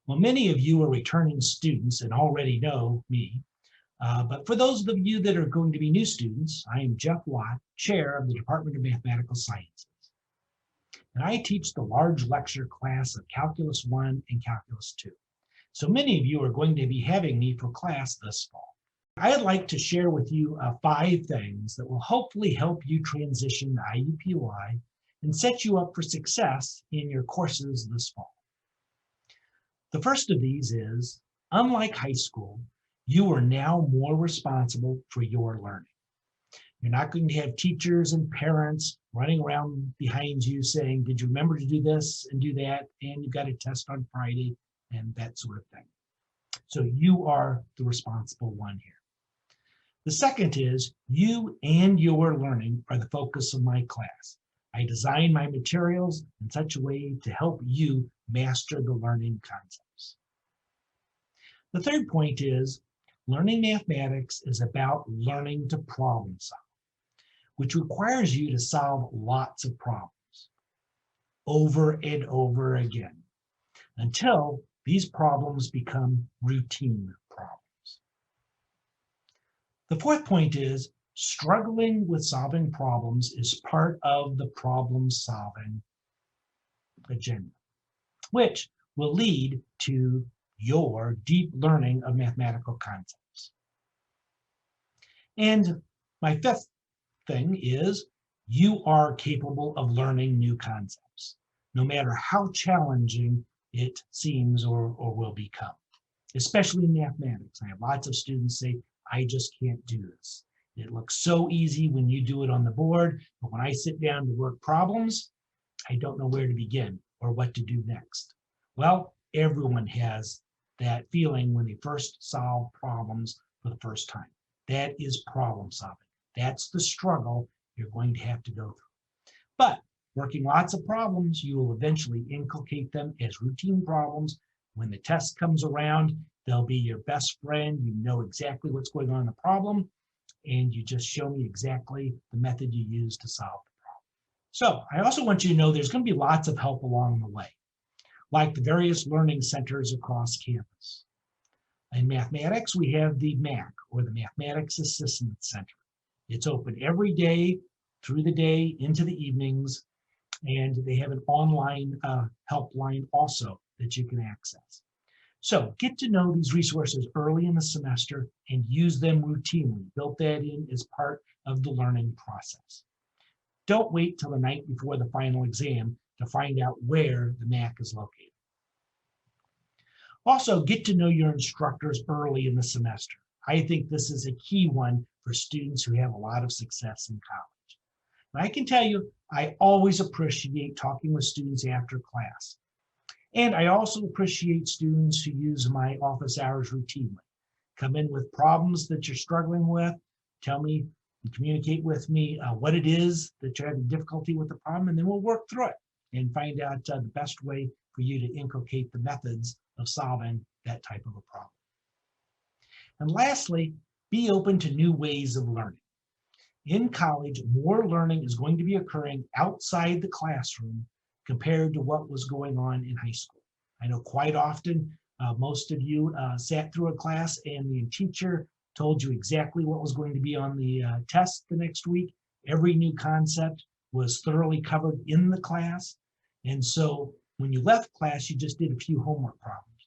Well, many of you are returning students and already know me, but for those of you that are going to be new students, I am Jeff Watt, Chair of the Department of Mathematical Sciences, and I teach the large lecture class of Calculus 1 and Calculus 2. So many of you are going to be having me for class this fall. I'd like to share with you 5 things that will hopefully help you transition to IUPUI and set you up for success in your courses this fall. The first of these is, unlike high school, you are now more responsible for your learning. You're not going to have teachers and parents running around behind you saying, did you remember to do this and do that? And you've got a test on Friday and that sort of thing. So you are the responsible one here. The second is, you and your learning are the focus of my class. I design my materials in such a way to help you master the learning concepts. The third point is, learning mathematics is about learning to problem solve, which requires you to solve lots of problems over and over again until these problems become routine problems. The fourth point is, struggling with solving problems is part of the problem-solving agenda, which will lead to your deep learning of mathematical concepts. And my fifth thing is, you are capable of learning new concepts, no matter how challenging it seems or will become, especially in mathematics. I have lots of students say, I just can't do this. It looks so easy when you do it on the board, but when I sit down to work problems, I don't know where to begin or what to do next. Well, everyone has that feeling when they first solve problems for the first time. That is problem solving. That's the struggle you're going to have to go through. But working lots of problems, you will eventually inculcate them as routine problems. When the test comes around, they'll be your best friend. You know exactly what's going on in the problem, and you just show me exactly the method you use to solve the problem. So I also want you to know there's going to be lots of help along the way, like the various learning centers across campus. In mathematics, we have the MAC, or the Mathematics Assistance Center. It's open every day, through the day, into the evenings, and they have an online helpline also that you can access. So get to know these resources early in the semester and use them routinely. Build that in as part of the learning process. Don't wait till the night before the final exam to find out where the MAC is located. Also, get to know your instructors early in the semester. I think this is a key one for students who have a lot of success in college. And I can tell you, I always appreciate talking with students after class. And I also appreciate students who use my office hours routinely. Come in with problems that you're struggling with, tell me, and communicate with me what it is that you're having difficulty with the problem, and then we'll work through it and find out the best way for you to inculcate the methods of solving that type of a problem. And lastly, be open to new ways of learning. In college, more learning is going to be occurring outside the classroom compared to what was going on in high school. I know quite often most of you sat through a class and the teacher told you exactly what was going to be on the test the next week. Every new concept was thoroughly covered in the class. And so when you left class, you just did a few homework problems.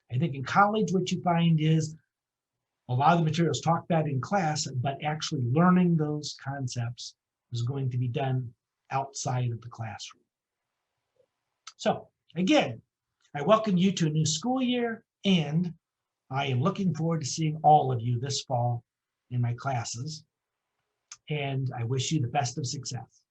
I think in college, what you find is a lot of the materials talked about in class, but actually learning those concepts is going to be done outside of the classroom. So again, I welcome you to a new school year, and I am looking forward to seeing all of you this fall in my classes, and I wish you the best of success.